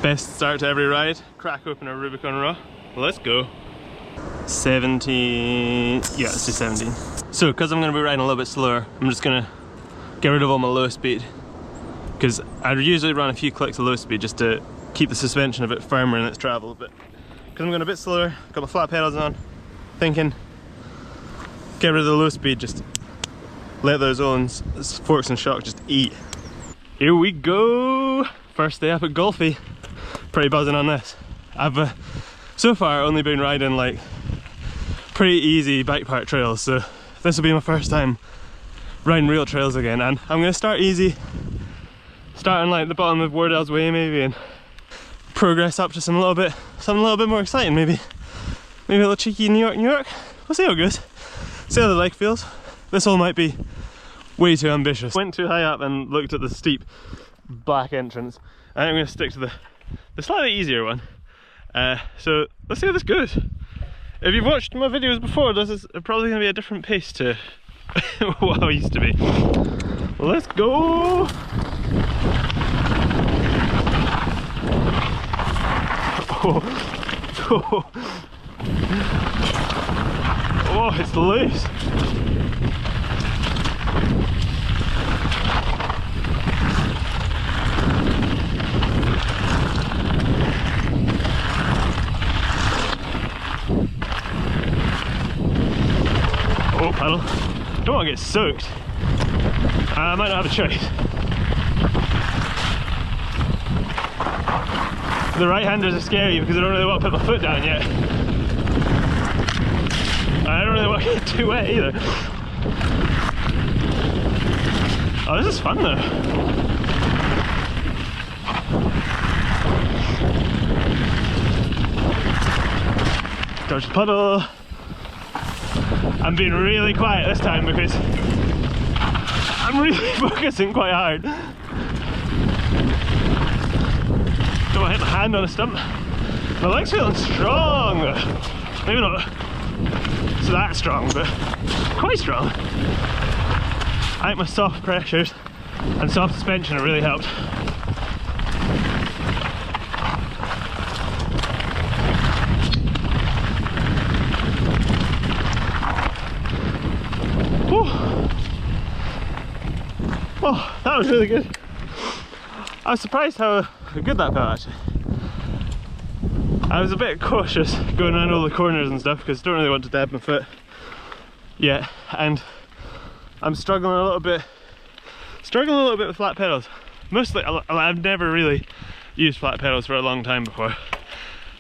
Best start to every ride, crack open a Rubicon Raw. Let's go. 17, yeah, let's do 17. So, because I'm going to be riding a little bit slower, I'm just going to get rid of all my low speed. Because I'd usually run a few clicks of low speed just to keep the suspension a bit firmer in its travel, but because I'm going a bit slower, got my flat pedals on, thinking, get rid of the low speed, just let those Owens forks and shock just eat. Here we go! First day up at Golfie. Pretty buzzing on this. I've so far only been riding like pretty easy bike park trails, so this will be my first time riding real trails again, and I'm going to start easy, starting like the bottom of Wardell's Way maybe, and progress up to something a little bit more exciting, maybe a little cheeky New York. We'll see how it goes, see how the leg feels. This all might be way too ambitious. Went too high up and looked at the steep black entrance. I think I'm going to stick to the slightly easier one. So let's see how this goes. If you've watched my videos before, this is probably going to be a different pace to what I used to be. Let's go! Oh, it's loose. Oh, paddle. Don't want to get soaked. I might not have a choice. The right-handers are scary because I don't really want to put my foot down yet. I don't really want to get too wet either. Oh, this is fun though. Dodge the puddle. I'm being really quiet this time because I'm really focusing quite hard. Don't want to hit my hand on a stump. My leg's feeling strong. Maybe not so that strong, but quite strong. I think my soft pressures and soft suspension have really helped. Oh, that was really good. I was surprised how good that felt actually. I was a bit cautious going around all the corners and stuff because I don't really want to dab my foot yet, and I'm struggling a little bit with flat pedals. Mostly, I've never really used flat pedals for a long time before.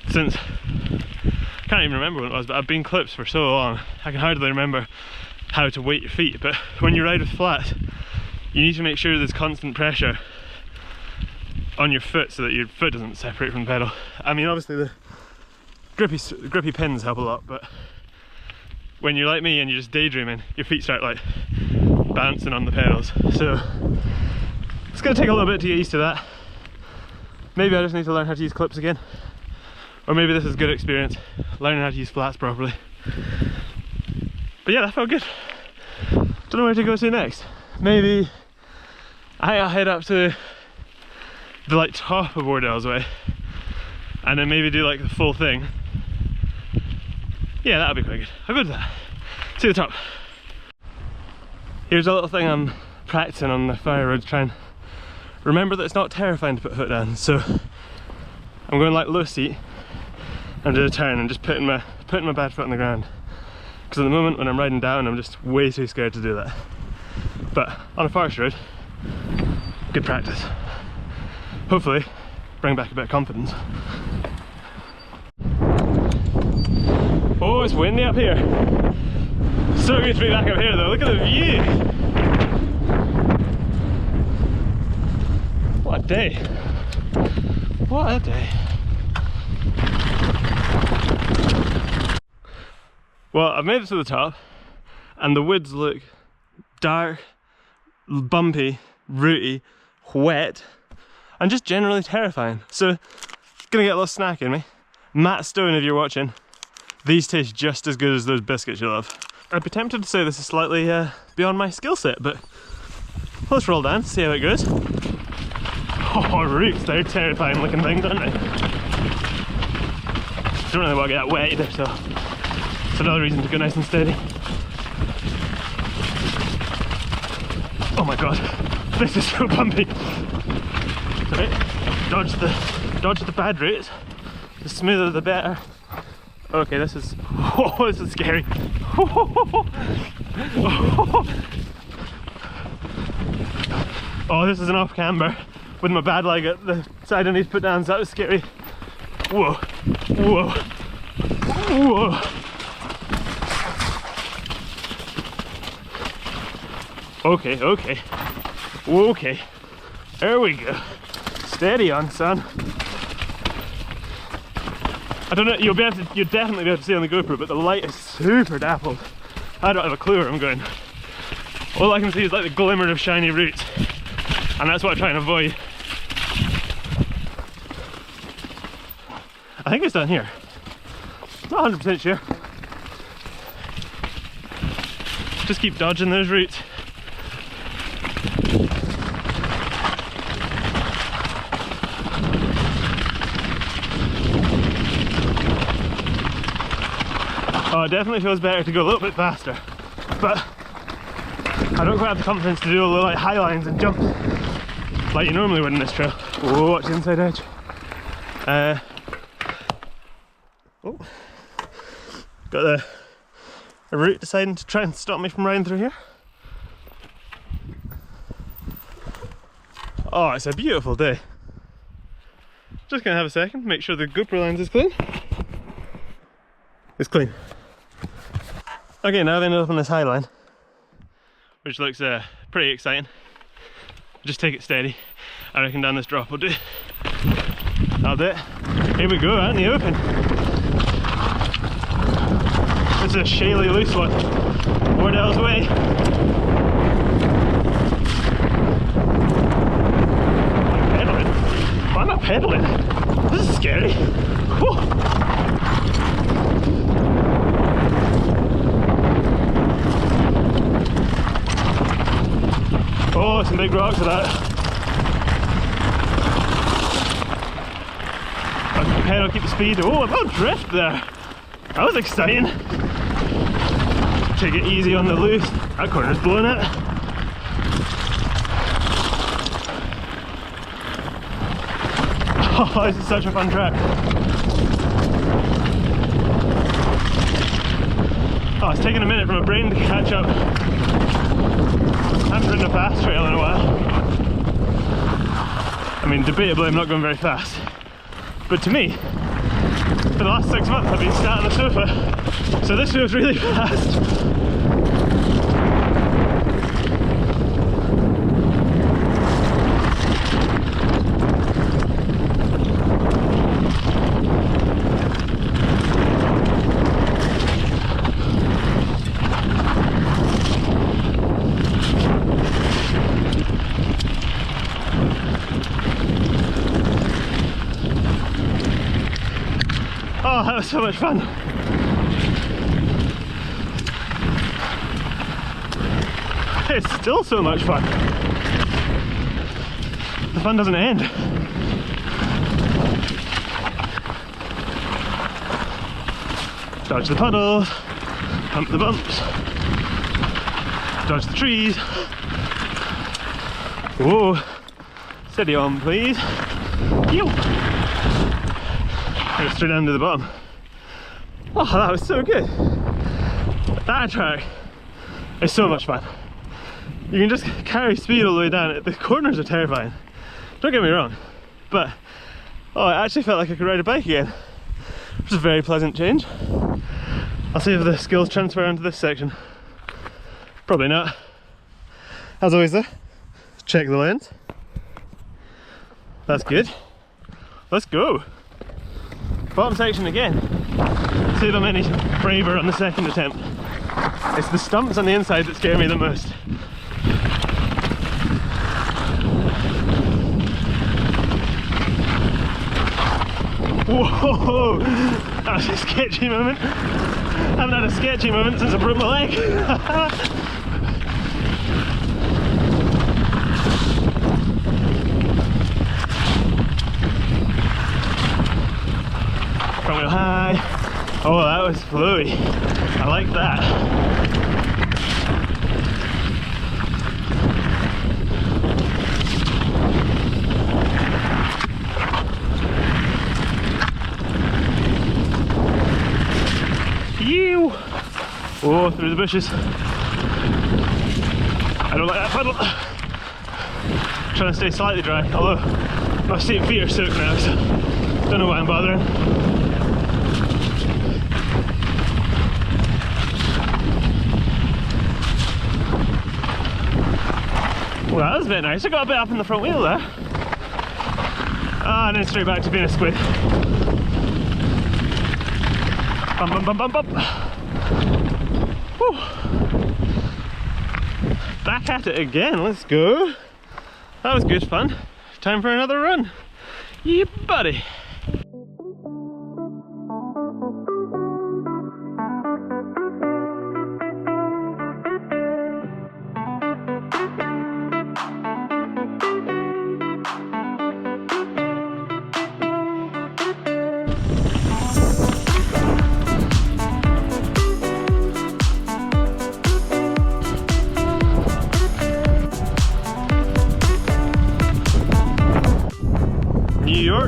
Since, I can't even remember when it was, but I've been clips for so long, I can hardly remember how to weight your feet. But when you ride with flats, you need to make sure there's constant pressure on your foot so that your foot doesn't separate from the pedal. I mean, obviously the grippy pins help a lot, but when you're like me and you're just daydreaming, your feet start like bouncing on the pedals. So it's going to take a little bit to get used to that. Maybe I just need to learn how to use clips again, or maybe this is a good experience, learning how to use flats properly. But yeah, that felt good. Don't know where to go to next. Maybe I'll head up to the like top of Wardell's Way and then maybe do like the full thing. Yeah, that'll be quite good. I'll go to that. See the top. Here's a little thing I'm practicing on the fire road to try and remember that it's not terrifying to put foot down. So I'm going like low seat and do a turn and just putting my bad foot on the ground. Because at the moment when I'm riding down, I'm just way too scared to do that. But on a forest road, good practice. Hopefully bring back a bit of confidence. Oh, it's windy up here. So good to be back up here though, look at the view. What a day. What a day. Well, I've made it to the top and the woods look dark, bumpy, rooty, wet, and just generally terrifying. So, gonna get a little snack in me. Matt Stone, if you're watching, these taste just as good as those biscuits you love. I'd be tempted to say this is slightly beyond my skill set, but let's roll down, see how it goes. Oh, roots, they're terrifying looking things, aren't they? Don't really want to get that wet either, so it's another reason to go nice and steady. Oh my god, this is so bumpy. Right, dodge the bad roots. The smoother the better. Okay, this is, oh, this is scary. Oh, this is an off camber with my bad leg at the side I need to put down, so that was scary. Whoa, whoa, whoa. Okay, okay, okay. There we go. Steady on, son. I don't know, you'll definitely be able to see on the GoPro, but the light is super dappled. I don't have a clue where I'm going. All I can see is like the glimmer of shiny roots, and that's what I try and avoid. I think it's down here. Not 100% sure. Just keep dodging those roots. Oh, it definitely feels better to go a little bit faster, but I don't quite have the confidence to do all the like high lines and jumps like you normally would in this trail. Whoa, watch the inside edge. Oh, got a root deciding to try and stop me from riding through here. Oh, it's a beautiful day. Just gonna have a second, make sure the GoPro lens is clean. It's clean. Okay, now I've ended up on this high line, which looks pretty exciting. Just take it steady. I reckon down this drop will do. That'll do it. Here we go, out in the open. This is a shaly loose one. Wardell's way. I'm pedaling. Why am I pedaling? This is scary. Whew. Oh, some big rocks of that. I pedal, keep the speed. Oh, a little drift there. That was exciting. Take it easy on the loose. That corner's blowing it. Oh, this is such a fun track. Oh, it's taking a minute for my brain to catch up. I haven't ridden a fast trail in a while. I mean, debatably I'm not going very fast. But to me, for the last 6 months I've been sat on the sofa, so this feels really fast. Oh, that was so much fun. It's still so much fun. The fun doesn't end. Dodge the puddles, pump the bumps, dodge the trees. Whoa, steady on please. Yo. Straight down to the bottom. Oh, that was so good. That track is so much fun. You can just carry speed all the way down. The corners are terrifying. Don't get me wrong, but oh, I actually felt like I could ride a bike again, which is a very pleasant change. I'll see if the skills transfer onto this section. Probably not. As always though, check the lens. That's good. Let's go. Bottom section again. See if I'm any braver on the second attempt. It's the stumps on the inside that scare me the most. Whoa! That was a sketchy moment. I haven't had a sketchy moment since I broke my leg. real high. Oh, that was flowy. I like that. Yew! Oh, through the bushes. I don't like that puddle. Trying to stay slightly dry, although my feet are soaked now, so don't know why I'm bothering. Well, that was a bit nice. I got a bit up in the front wheel there. Ah, and then straight back to being a squid. Bum bum bum bum bum. Whew. Back at it again, let's go. That was good fun. Time for another run. Yeah, buddy.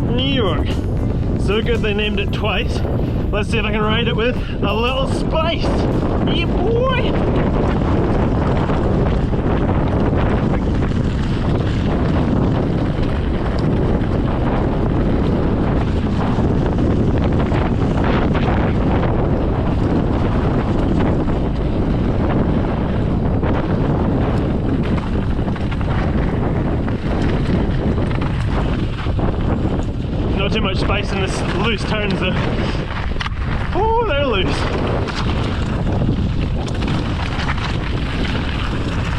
New York. So good they named it twice. Let's see if I can ride it with a little spice. Yeah, boy! Too much space in this loose turns though. Oh, they're loose.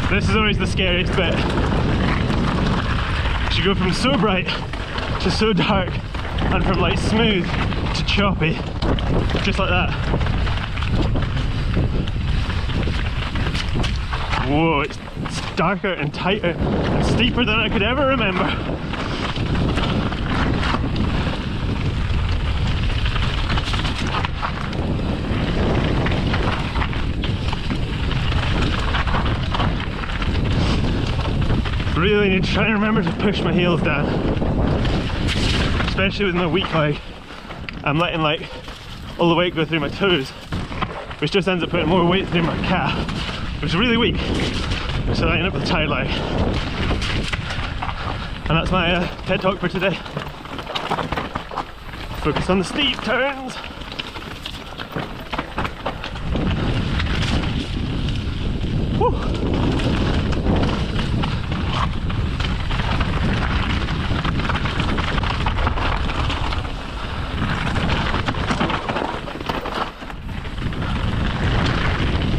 This is always the scariest bit. You go from so bright to so dark, and from like smooth to choppy, just like that. Whoa, it's darker and tighter and steeper than I could ever remember. Really need to try and remember to push my heels down, especially with my weak leg. I'm letting like all the weight go through my toes, which just ends up putting more weight through my calf, which is really weak, so I end up with a tired leg. And that's my TED talk for today. Focus on the steep turns. Whew.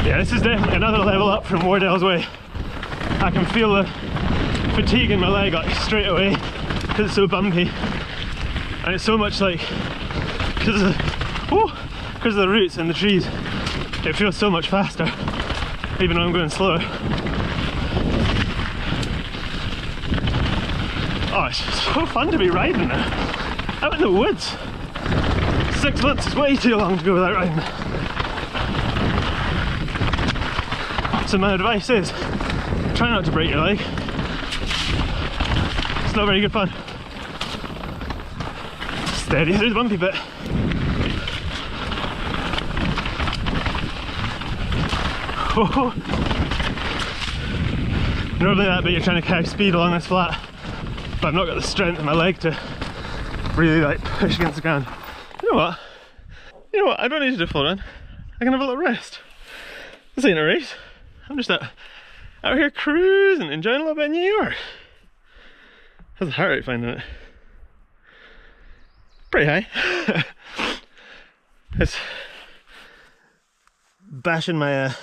Yeah, this is definitely another level up from Wardell's Way. I can feel the fatigue in my leg like straight away because it's so bumpy, and it's so much like because of the roots and the trees. It feels so much faster, even though I'm going slower. Oh, it's just so fun to be riding now, out in the woods. 6 months is way too long to go without riding. So my advice is, try not to break your leg. It's not very good fun. Steady through the bumpy bit. Oh. Normally that bit you're trying to carry speed along this flat, but I've not got the strength in my leg to really like push against the ground. You know what? I don't need to do a full run. I can have a little rest. This ain't a race. I'm just out here cruising, enjoying a little bit of New York. How's the heart rate finding it? Pretty high. It's bashing my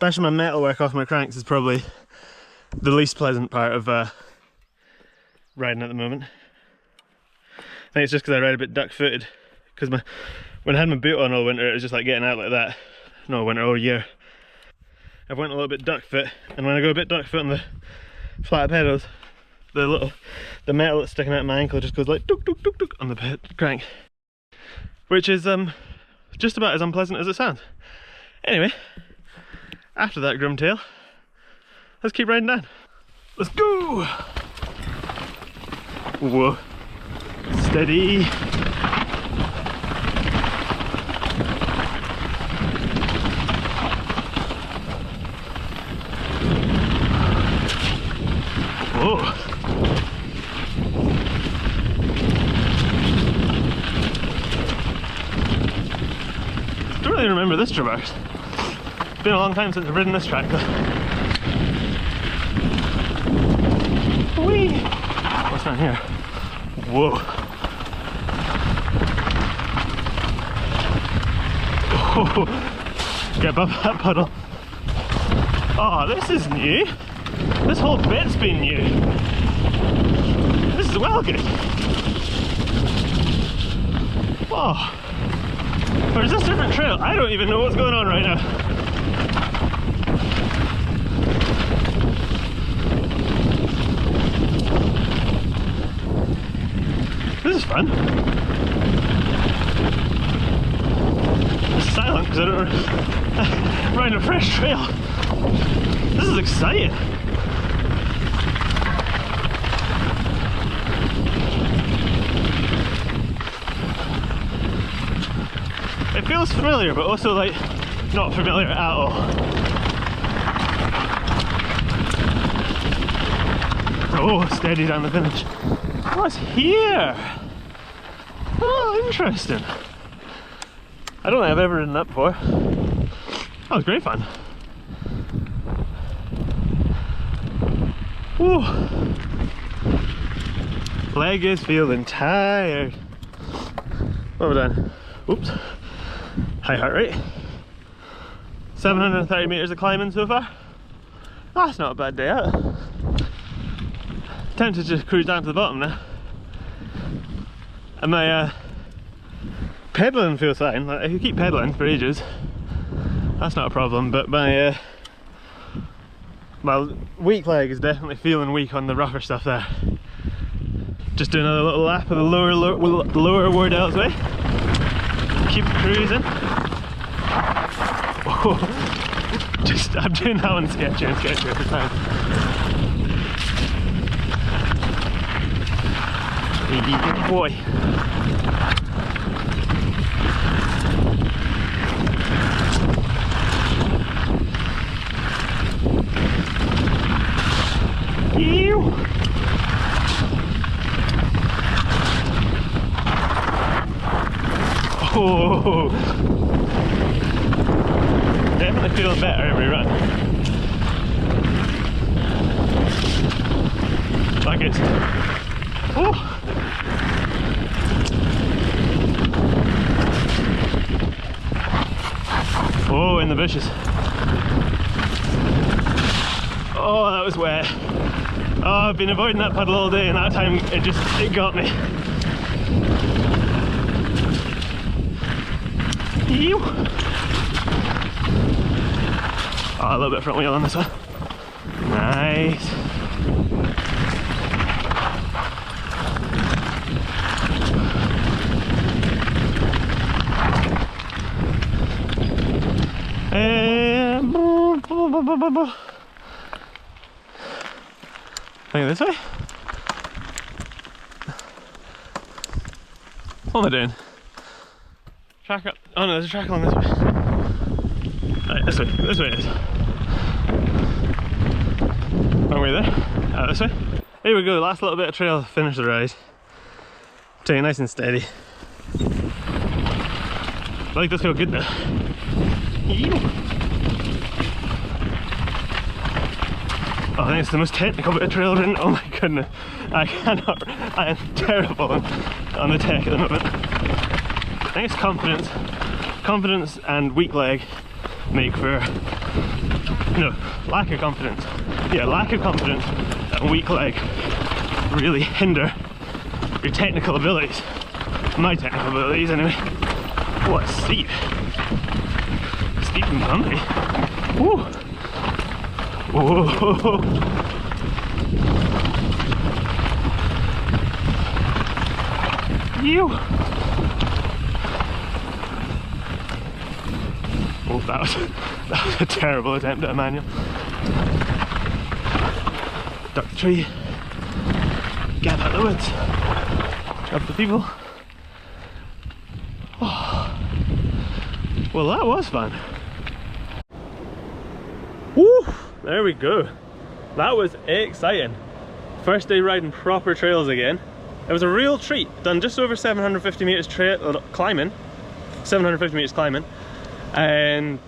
metalwork off my cranks is probably the least pleasant part of riding at the moment. I think it's just because I ride a bit duck-footed. Because when I had my boot on all winter, it was just like getting out like that. No, winter, all year. I went a little bit duck foot, and when I go a bit duck foot on the flat pedals, the metal that's sticking out of my ankle just goes like duk duk duk duk on the crank. which is just about as unpleasant as it sounds. Anyway, after that grim tale, let's keep riding down. Let's go! Whoa. Steady. Whoa. Don't really remember this traverse. It's been a long time since I've ridden this track though. Whee! What's down here? Whoa. Oh, get above that puddle. Oh, this is new. This whole bit's been new. This is well good. Oh. Or is this a different trail? I don't even know what's going on right now. This is fun. It's silent because I don't ride a fresh trail. This is exciting. It feels familiar, but also like not familiar at all. Oh, steady down the village. What's here? Oh, interesting. I don't think I've ever ridden that before. That was great fun. Whew. Leg is feeling tired. What have we done? Oops. High heart rate. 730 meters of climbing so far. That's not a bad day out. Tempted to just cruise down to the bottom now. And my pedalling feels fine. Like, I could keep pedaling for ages. That's not a problem. But my weak leg is definitely feeling weak on the rougher stuff there. Just do another little lap of the lower Wardell's Way. Keep cruising. Oh, I'm doing that one sketchier and sketchier every time. Good boy. Ew. Oh, definitely feeling better every run. Like it's, oh. Oh, in the bushes. Oh, that was wet. Oh, I've been avoiding that puddle all day and that time it got me. Ew. Oh, a little bit front wheel on this one. Nice. Think this way? What am I doing? Track up. Oh no, there's a track along this way. Right, this way it is. Wrong way there. This way. Here we go, last little bit of trail to finish the ride. Take it nice and steady. I like this feel good now. Oh, I think it's the most technical bit of trail I've ridden. Oh my goodness. I am terrible on the tech at the moment. I think it's confidence. Confidence and weak leg make for, no, lack of confidence. Yeah, lack of confidence and weak leg really hinder your technical abilities. My technical abilities anyway. Oh, it's steep. Steep and bumpy. Woo! Whoa! You! Oh, that was a terrible attempt at a manual. Duck the tree. Get out of the woods. Jump the people. Oh. Well, that was fun. Woo! There we go. That was exciting. First day riding proper trails again. It was a real treat. Done just over 750 meters climbing. 750 meters climbing. And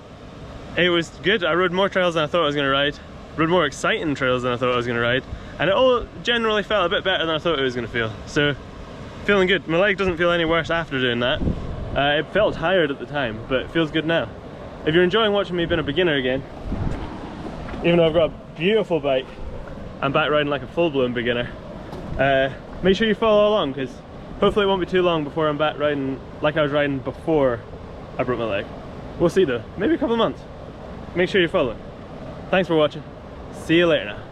it was good. I rode more trails than I thought I was going to ride. Rode more exciting trails than I thought I was going to ride. And it all generally felt a bit better than I thought it was going to feel. So, feeling good. My leg doesn't feel any worse after doing that. It felt tired at the time, but it feels good now. If you're enjoying watching me being a beginner again, even though I've got a beautiful bike, I'm back riding like a full-blown beginner. Make sure you follow along, because hopefully it won't be too long before I'm back riding like I was riding before I broke my leg. We'll see though, maybe a couple of months. Make sure you're following. Thanks for watching. See you later now.